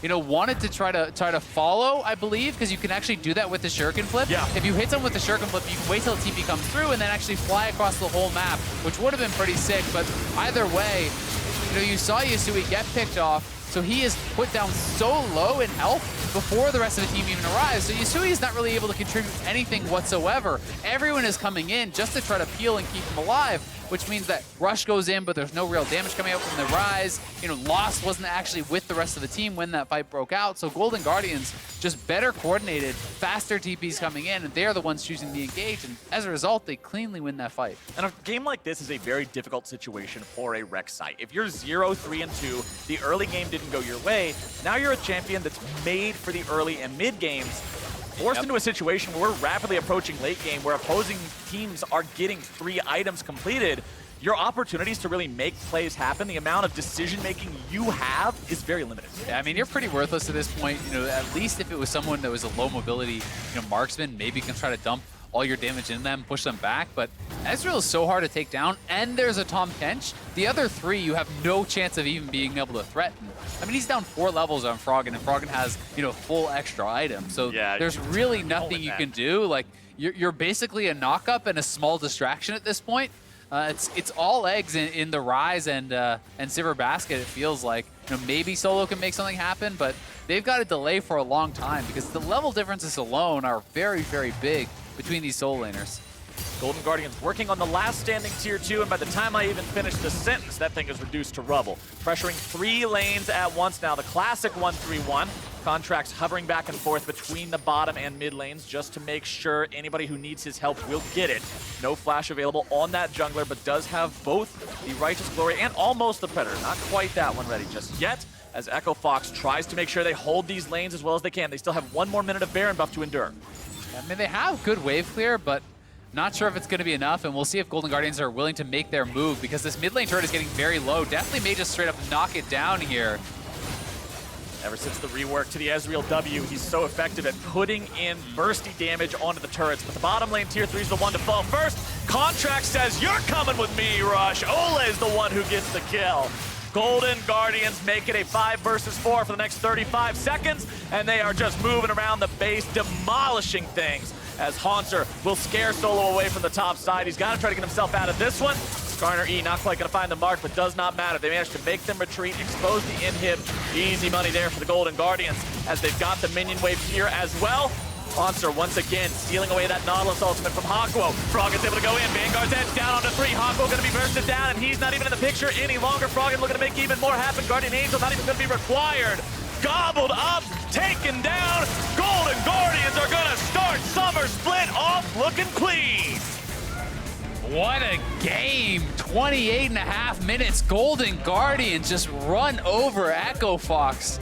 Speaker 3: You know, wanted to try to follow, I believe, because you can actually do that with the shuriken flip.
Speaker 2: Yeah.
Speaker 3: If you hit someone with the shuriken flip, you can wait till the TP comes through and then actually fly across the whole map, which would have been pretty sick. But either way, you know, you saw Yusui get picked off. So he is put down so low in health before the rest of the team even arrives. So Yusui is not really able to contribute anything whatsoever. Everyone is coming in just to try to peel and keep him alive. which means that Rush goes in, but there's no real damage coming out from the Ryze. You know, Lost wasn't actually with the rest of the team when that fight broke out, so Golden Guardians just better coordinated, faster TPs coming in, and they're the ones choosing to engage, and as a result, they cleanly win that fight.
Speaker 2: And a game like this is a very difficult situation for a Rek'Sai. If you're 0-3-2, the early game didn't go your way, now you're a champion that's made for the early and mid games, forced into a situation where we're rapidly approaching late game, where opposing teams are getting 3 items completed. Your opportunities to really make plays happen, the amount of decision-making you have is very limited.
Speaker 3: Yeah, I mean, you're pretty worthless at this point. You know, at least if it was someone that was a low mobility, you know, marksman, maybe you can try to dump all your damage in them, push them back, but Ezreal is so hard to take down, and there's a Tahm Kench. The other 3, you have no chance of even being able to threaten. I mean, he's down 4 levels on Froggen, and Froggen has, you know, full extra items. So yeah, there's really nothing you can do. Like, you're basically a knock-up and a small distraction at this point. It's all eggs in the Ryze and Sivir basket, it feels like. You know, maybe Solo can make something happen, but they've got to delay for a long time because the level differences alone are very, very big between these solo laners.
Speaker 2: Golden Guardians working on the last standing tier 2, and by the time I even finish the sentence, that thing is reduced to rubble. Pressuring 3 lanes at once now, the classic 1-3-1. Contractz hovering back and forth between the bottom and mid lanes just to make sure anybody who needs his help will get it. No flash available on that jungler, but does have both the Righteous Glory and almost the Predator. Not quite that one ready just yet, as Echo Fox tries to make sure they hold these lanes as well as they can. They still have 1 more minute of Baron buff to endure.
Speaker 3: I mean, they have good wave clear, but not sure if it's going to be enough, and we'll see if Golden Guardians are willing to make their move because this mid lane turret is getting very low. Definitely may just straight up knock it down here.
Speaker 2: Ever since the rework to the Ezreal W, he's so effective at putting in bursty damage onto the turrets. But the bottom lane tier 3 is the one to fall first. Contractz says, "You're coming with me, Rush." Olleh is the one who gets the kill. Golden Guardians make it a 5 versus 4 for the next 35 seconds, and they are just moving around the base, demolishing things, as Hauntzer will scare Solo away from the top side. He's got to try to get himself out of this one. Skarner E not quite going to find the mark, but does not matter. They managed to make them retreat, expose the inhib. Easy money there for the Golden Guardians, as they've got the minion wave here as well. Hauntzer once again stealing away that Nautilus ultimate from Hakuho. Froggen's able to go in. Vanguard's edge down onto 3. Hakuho going to be bursted down, and he's not even in the picture any longer. Froggen looking to make even more happen. Guardian Angel not even going to be required. Gobbled up, taken down. Golden Guardians are going to start Summer Split off looking clean.
Speaker 3: What a game. 28.5 minutes. Golden Guardians just run over Echo Fox.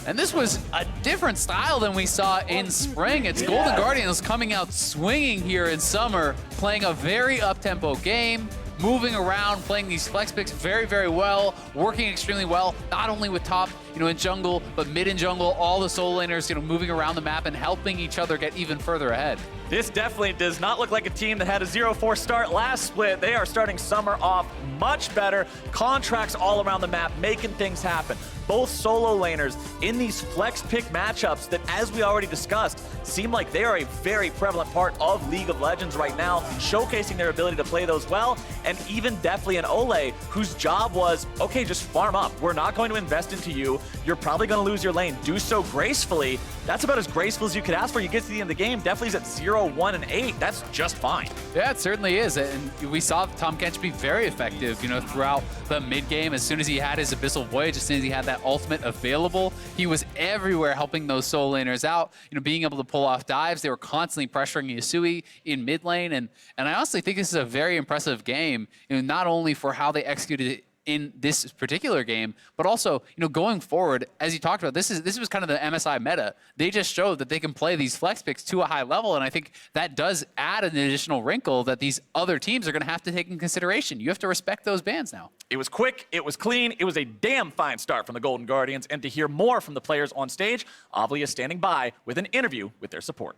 Speaker 3: And this was a different style than we saw in spring. It's Golden Guardians coming out swinging here in summer, playing a very up-tempo game, moving around, playing these flex picks very, very well, working extremely well, not only with top, you know, in jungle, but mid in jungle, all the solo laners, you know, moving around the map and helping each other get even further ahead.
Speaker 2: This definitely does not look like a team that had a 0-4 start last split. They are starting summer off much better. Contractz all around the map, making things happen. Both solo laners in these flex pick matchups that, as we already discussed, seem like they are a very prevalent part of League of Legends right now, showcasing their ability to play those well. And even Deftly and Olleh, whose job was, okay, just farm up. We're not going to invest into you. You're probably going to lose your lane. Do so gracefully. That's about as graceful as you could ask for. You get to the end of the game. Deftly's at 0, 1, and 8. That's just fine.
Speaker 3: Yeah, it certainly is. And we saw Tahm Kench be very effective, you know, throughout the mid game. As soon as he had his Abyssal Voyage, as soon as he had that ultimate available, he was everywhere helping those solo laners out, you know, being able to pull off dives. They were constantly pressuring Yusui in mid lane. And I honestly think this is a very impressive game, you know, not only for how they executed it in this particular game, but also, you know, going forward, as you talked about, this was kind of the MSI meta. They just showed that they can play these flex picks to a high level, and I think that does add an additional wrinkle that these other teams are going to have to take in consideration. You have to respect those bans now.
Speaker 2: It was quick, it was clean, it was a damn fine start from the Golden Guardians, and to hear more from the players on stage, Olleh is standing by with an interview with their support.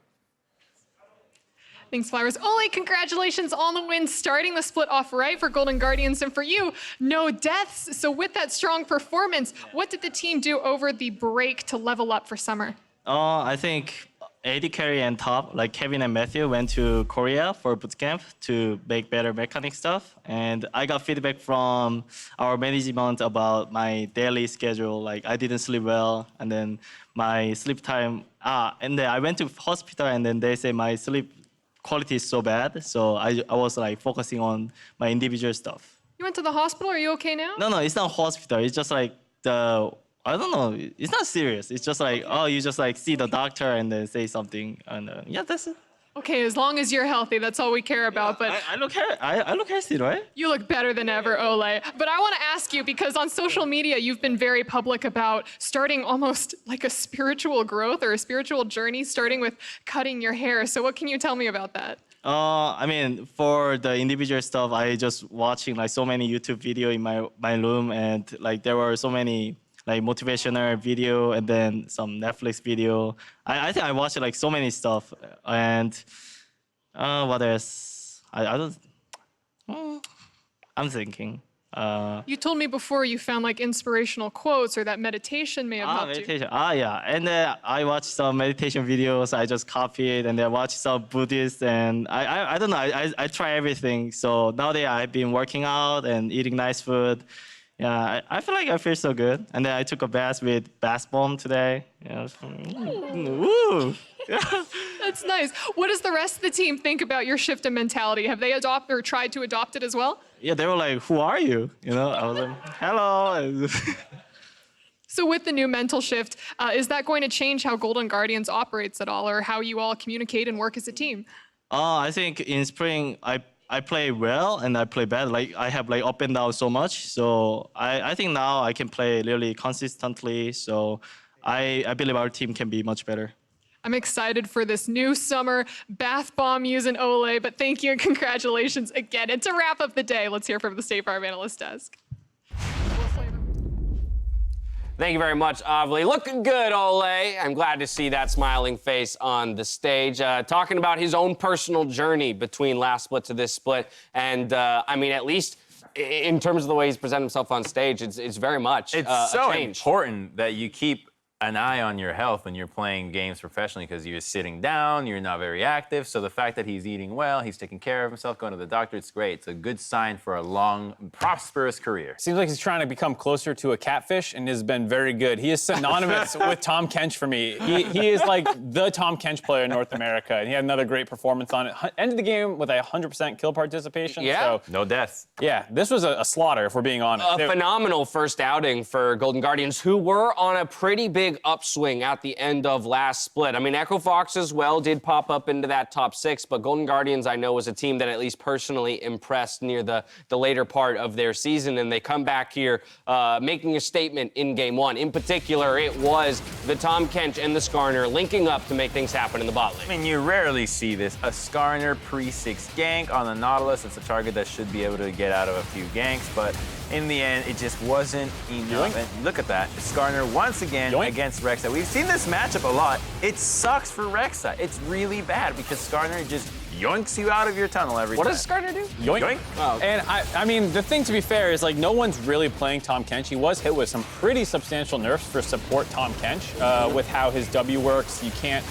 Speaker 4: Thanks, Flowers. Olleh, congratulations on the win, starting the split off right for Golden Guardians. And for you, no deaths. So with that strong performance, what did the team do over the break to level up for summer?
Speaker 5: I think AD Carry and top, like Kevin and Matthew, went to Korea for bootcamp to make better mechanic stuff. And I got feedback from our management about my daily schedule. Like I didn't sleep well, and then my sleep time, and then I went to hospital, and then they say my sleep quality is so bad. So I was like focusing on my individual stuff.
Speaker 4: You went to the hospital. Are you okay now?
Speaker 5: No, it's not hospital. It's just like I don't know. It's not serious. It's just like, oh, you just like see the doctor and then say something. And yeah, that's it.
Speaker 4: Okay, as long as you're healthy, that's all we care about. But
Speaker 5: I look healthy, right?
Speaker 4: you look better than ever, Olleh. But I want to ask you, because on social media, you've been very public about starting almost like a spiritual growth or a spiritual journey, starting with cutting your hair. So what can you tell me about that?
Speaker 5: I mean, for the individual stuff, I just watching like so many YouTube video in my room, and like there were so many like motivational video and then some Netflix video. I think I watched like so many stuff, and what else? I don't. I'm thinking.
Speaker 4: You told me before you found like inspirational quotes or that meditation may have helped
Speaker 5: meditation.
Speaker 4: you.
Speaker 5: Yeah. And then I watched some meditation videos. I just copied, and then watched some Buddhist, and I don't know. I try everything. So nowadays I've been working out and eating nice food. Yeah, I feel like I feel so good. And then I took a bath with bath bomb today. Yeah, woo!
Speaker 4: That's nice. What does the rest of the team think about your shift in mentality? Have they adopted or tried to adopt it as well?
Speaker 5: Yeah, they were like, "Who are you?" You know, I was like, "Hello."
Speaker 4: So with the new mental shift, is that going to change how Golden Guardians operates at all, or how you all communicate and work as a team?
Speaker 5: I think in spring I play well and I play bad. Like I have like up and down so much. So I think now I can play really consistently. So I believe our team can be much better.
Speaker 4: I'm excited for this new summer bath bomb using Olleh, but thank you and congratulations again. And to wrap up the day, let's hear from the State Farm Analyst Desk.
Speaker 6: Thank you very much, Avli. Looking good, Olleh. I'm glad to see that smiling face on the stage. Talking about his own personal journey between last split to this split. And, I mean, at least in terms of the way he's presented himself on stage, it's very much
Speaker 7: It's so
Speaker 6: a change.
Speaker 7: important that you keep an eye on your health when you're playing games professionally, because you're sitting down, you're not very active. So the fact that he's eating well, he's taking care of himself, going to the doctor, it's great. It's a good sign for a long, prosperous career.
Speaker 8: Seems like he's trying to become closer to a catfish and has been very good. He is synonymous with Tahm Kench for me. He is like the Tahm Kench player in North America, and he had another great performance on it. Ended the game with a 100% kill participation.
Speaker 6: Yeah.
Speaker 8: So,
Speaker 7: No deaths.
Speaker 8: yeah, this was a slaughter, if we're being honest.
Speaker 6: A phenomenal first outing for Golden Guardians, who were on a pretty big upswing at the end of last split. I mean, Echo Fox as well did pop up into that top 6, but Golden Guardians, I know, was a team that at least personally impressed near the later part of their season, and they come back here making a statement in Game 1. In particular, it was the Tahm Kench and the Skarner linking up to make things happen in the bot lane.
Speaker 7: I mean, you rarely see this. A Skarner pre-6 gank on the Nautilus. It's a target that should be able to get out of a few ganks, but in the end, it just wasn't enough.
Speaker 8: Yoink.
Speaker 7: And look at that. Skarner once again
Speaker 8: Yoink.
Speaker 7: against Rek'Sai. We've seen this matchup a lot. It sucks for Rek'Sai. It's really bad because Skarner just yoinks you out of your tunnel every
Speaker 6: What
Speaker 7: time.
Speaker 6: does Skarner do?
Speaker 8: Yoink.
Speaker 7: Yoink.
Speaker 6: Oh.
Speaker 8: And I mean, the thing to be fair is like no one's really playing Tahm Kench. He was hit with some pretty substantial nerfs for support Tahm Kench with how his W works. You can't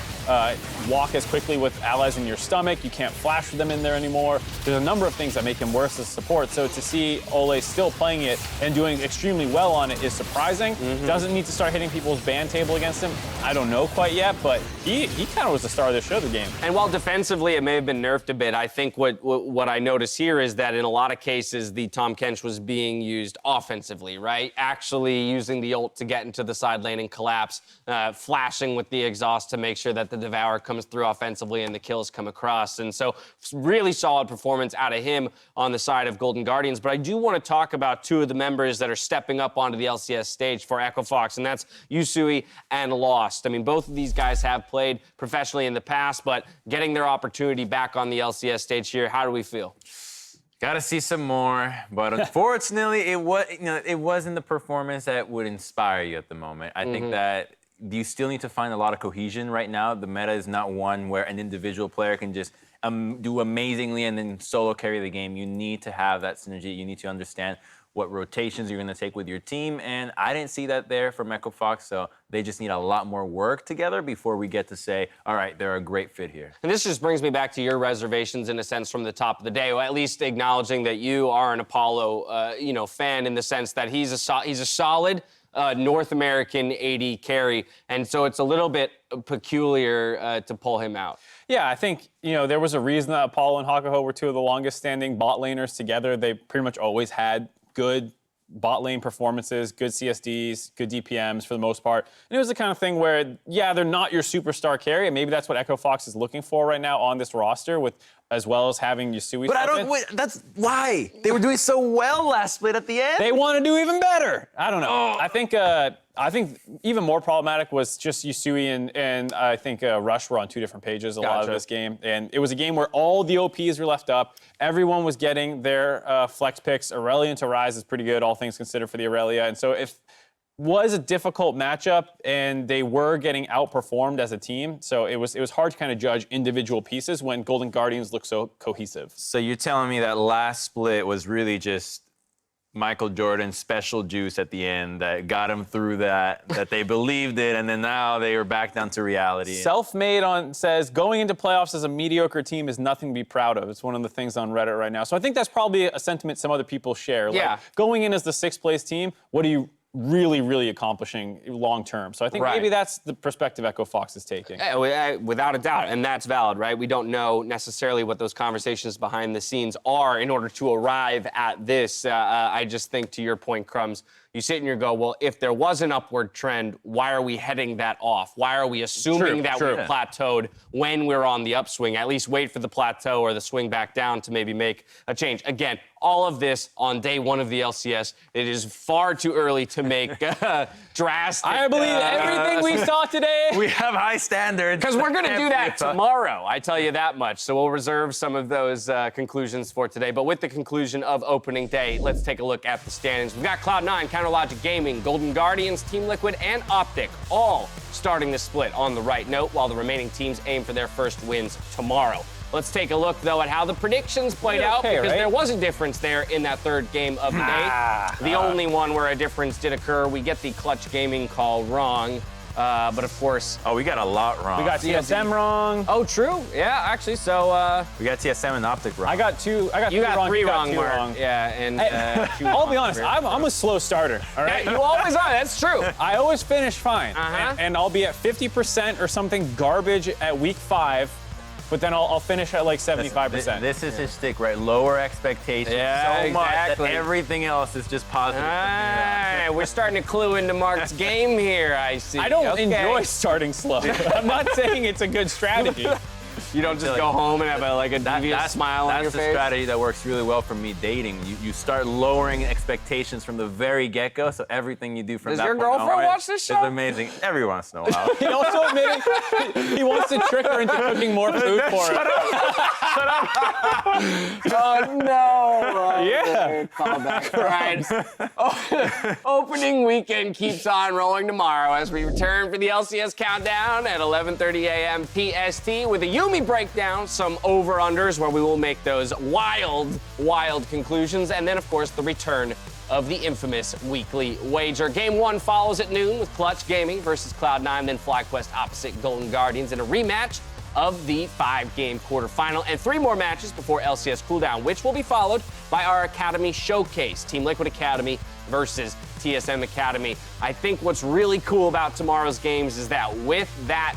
Speaker 8: walk as quickly with allies in your stomach. You can't flash them in there anymore. There's a number of things that make him worse as support. So to see Olleh still playing it and doing extremely well on it is surprising. Doesn't need to start hitting people's ban table against him. I don't know quite yet, but he kind of was the star of the show, the game.
Speaker 6: And while defensively it may have been nerfed a bit, I think what I notice here is that in a lot of cases, the Tahm Kench was being used offensively, right? Actually using the ult to get into the side lane and collapse, flashing with the exhaust to make sure that the Devour comes through offensively and the kills come across. And so really solid performance out of him on the side of Golden Guardians. But I do want to talk about two of the members that are stepping up onto the LCS stage for Echo Fox, and that's Yusui and Lost. I mean, both of these guys have played professionally in the past, but getting their opportunity back on the LCS stage here, how do we feel?
Speaker 7: Got to see some more, but unfortunately, it wasn't the performance that would inspire you at the moment. I think that you still need to find a lot of cohesion right now. The meta is not one where an individual player can just do amazingly and then solo carry the game. You need to have that synergy. You need to understand what rotations you're going to take with your team, and I didn't see that there from Echo Fox, so they just need a lot more work together before we get to say, all right, they're a great fit here.
Speaker 6: And this just brings me back to your reservations in a sense from the top of the day, or at least acknowledging that you are an Apollo, fan in the sense that he's a solid North American AD carry, and so it's a little bit peculiar to pull him out.
Speaker 8: Yeah, I think, there was a reason that Apollo and Hakuho were two of the longest standing bot laners together. They pretty much always had good bot lane performances, good CSDs, good DPMs for the most part. And it was the kind of thing where, yeah, they're not your superstar carry, and maybe that's what Echo Fox is looking for right now on this roster, with as well as having Yusui.
Speaker 7: But that's why. They were doing so well last split at the end.
Speaker 8: They want to do even better. I don't know. I think even more problematic was just Yusui and I think Rush were on two different pages a lot of this game. And it was a game where all the OPs were left up. Everyone was getting their flex picks. Irelia into Ryze is pretty good, all things considered, for the Irelia. And so if was a difficult matchup, and they were getting outperformed as a team. So it was hard to kind of judge individual pieces when Golden Guardians look so cohesive.
Speaker 7: So you're telling me that last split was really just Michael Jordan's special juice at the end that got him through that they believed it, and then now they are back down to reality.
Speaker 8: Self-Made says, going into playoffs as a mediocre team is nothing to be proud of. It's one of the things on Reddit right now. So I think that's probably a sentiment some other people share.
Speaker 6: Yeah.
Speaker 8: Like, going in as the 6th place team, what are you really, really accomplishing long term? So I think maybe that's the perspective Echo Fox is taking.
Speaker 6: Without a doubt, and that's valid, right? We don't know necessarily what those conversations behind the scenes are in order to arrive at this. I just think, to your point, Crumbs, you sit and you go, well, if there was an upward trend, why are we heading that off? Why are we assuming that we're plateaued when we're on the upswing? At least wait for the plateau or the swing back down to maybe make a change. Again, all of this on day one of the LCS. It is far too early to make drastic.
Speaker 8: I believe everything we saw today.
Speaker 7: We have high standards.
Speaker 6: Because we're going to do that tomorrow, I tell you that much. So we'll reserve some of those conclusions for today. But with the conclusion of opening day, let's take a look at the standings. We've got Cloud9, Counterlogic Gaming, Golden Guardians, Team Liquid, and Optic all starting the split on the right note, while the remaining teams aim for their first wins tomorrow. Let's take a look, though, at how the predictions played out, because there was a difference there in that third game of the day. The only one where a difference did occur. We get the Clutch Gaming call wrong, but of course...
Speaker 7: Oh, we got a lot wrong.
Speaker 8: We got TSM wrong.
Speaker 6: Oh, true. Yeah, actually, so...
Speaker 7: we got TSM and Optic wrong.
Speaker 8: I got two.
Speaker 6: You got three wrong,
Speaker 8: Mark.
Speaker 6: Mark. Yeah, and...
Speaker 8: I'll be honest, I'm a slow starter, all right?
Speaker 6: You always are, that's true.
Speaker 8: I always finish fine, and I'll be at 50% or something garbage at week 5, but then I'll finish at like 75%.
Speaker 7: This is his stick, right? Lower expectations so much that everything else is just positive.
Speaker 6: We're starting to clue into Mark's game here, I see.
Speaker 8: I don't enjoy starting slow. I'm not saying it's a good strategy.
Speaker 6: You don't just go home and have a devious smile on your face?
Speaker 7: That's the strategy that works really well for me dating. You start lowering expectations from the very get-go, so everything you do from that point on.
Speaker 6: Does your girlfriend watch this show?
Speaker 7: It's amazing. Every once in a while.
Speaker 8: He also admitted he wants to trick her into cooking more food for him.
Speaker 7: Shut up.
Speaker 6: Oh, no.
Speaker 8: Yeah.
Speaker 6: Right. Opening weekend keeps on rolling tomorrow as we return for the LCS countdown at 11:30 a.m. PST with a Yumi breakdown, some over-unders where we will make those wild conclusions, and then, of course, the return of the infamous weekly wager. Game 1 follows at noon with Clutch Gaming versus Cloud9, then FlyQuest opposite Golden Guardians in a rematch of the 5-game quarterfinal, and 3 more matches before LCS cooldown, which will be followed by our Academy Showcase, Team Liquid Academy versus TSM Academy. I think what's really cool about tomorrow's games is that with that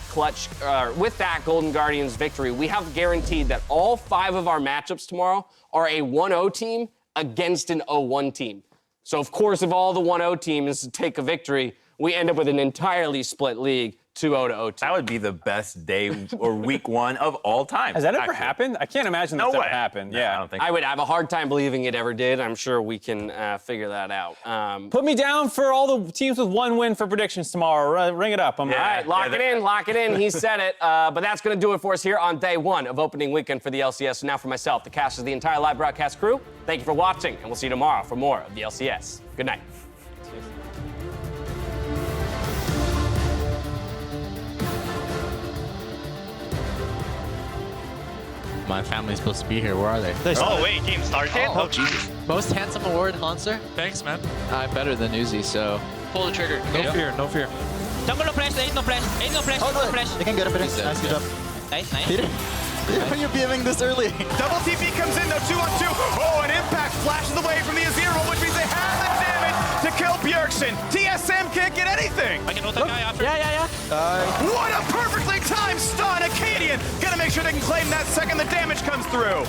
Speaker 6: Golden Guardians victory, we have guaranteed that all 5 of our matchups tomorrow are a 1-0 team against an 0-1 team. So, of course, if all the 1-0 teams take a victory, we end up with an entirely split league, 2-0 to 0-2.
Speaker 7: That would be the best day or week 1 of all time.
Speaker 8: Has that ever happened? I can't imagine that's ever happened.
Speaker 7: No, I don't think so.
Speaker 6: I would have a hard time believing it ever did. I'm sure we can figure that out.
Speaker 8: Put me down for all the teams with 1 win for predictions tomorrow. Ring it up.
Speaker 6: All right, lock it in. He said it. But that's going to do it for us here on day 1 of opening weekend for the LCS. So now for myself, the cast of the entire live broadcast crew, thank you for watching, and we'll see you tomorrow for more of the LCS. Good night.
Speaker 9: My family's supposed to be here. Where are they?
Speaker 10: Oh, wait, game started? Oh, Jesus.
Speaker 9: Most handsome award, Hauntzer?
Speaker 10: Thanks, man.
Speaker 9: I'm better than Uzi, so
Speaker 10: Pull the trigger.
Speaker 9: no fear, no fear.
Speaker 10: Jungle no flash, ain't no flash, ain't no flash, ain't no flash.
Speaker 9: They can get a bit. Nice, good job.
Speaker 10: Nice, nice.
Speaker 9: Peter?
Speaker 11: when you're BMing this early.
Speaker 12: Double TP comes in, though, 2-on-2. Oh, an impact flashes away from the Ezreal, which means they have the damage to kill Bjergsen. TSM can't get anything.
Speaker 10: I can ult that guy after.
Speaker 12: What a perfectly timed stun. Acadian gonna make sure they can claim that second the damage comes through.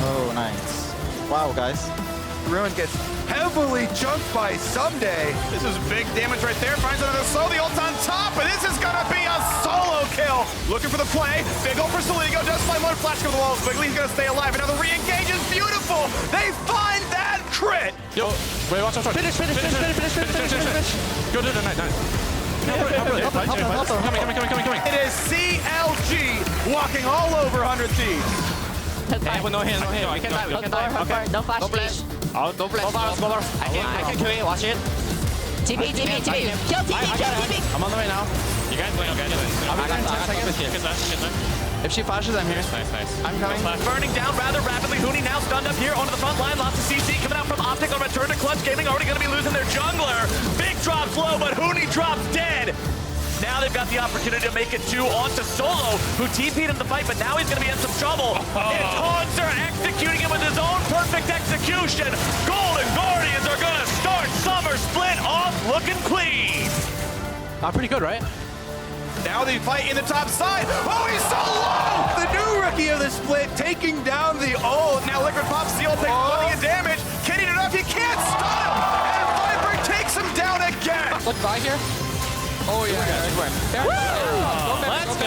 Speaker 11: Oh, nice. Wow, guys.
Speaker 12: Ruin gets heavily jumped by Someday. This is big damage right there. Finds another slow. The ult on top, and this is gonna be a solo kill. Looking for the play. Big ult for Soligo. Does find one flash to the walls. Quickly, he's gonna stay alive. Another re-engage is beautiful. They find that crit.
Speaker 9: Yo, wait, watch. Finish. Go do it, nice. Coming.
Speaker 12: It is CLG walking all over 100 Thieves.
Speaker 10: No hand. I can die.
Speaker 13: Okay. No flash, please.
Speaker 10: Go flash.
Speaker 13: I can kill it. Watch it. TP. Kill TP.
Speaker 9: I'm on the way now.
Speaker 10: You guys win.
Speaker 9: I got 10 seconds. If she flashes, I'm here.
Speaker 10: Nice.
Speaker 9: I'm coming.
Speaker 2: Burning down rather rapidly. Huni now stunned up here onto the front line. Lots of CC coming out from Optic on return to Clutch Gaming. Already going to be losing their jungler. Big drops low, but Huni drops dead. Now they've got the opportunity to make it 2 onto Solo, who TP'd in the fight, but now he's going to be in some trouble. It's Hauntzer executing it with his own perfect execution. Golden Guardians are going to start Summer Split off looking clean.
Speaker 9: Pretty good, right?
Speaker 12: Now they fight in the top side. Oh, he's so low! The new rookie of the split taking down the ult. Now Liquid pops the ult, takes plenty of damage. Can he do enough? He can't stun him! And Viper takes him down again!
Speaker 9: Look by here. Oh, yeah.
Speaker 10: Let's go.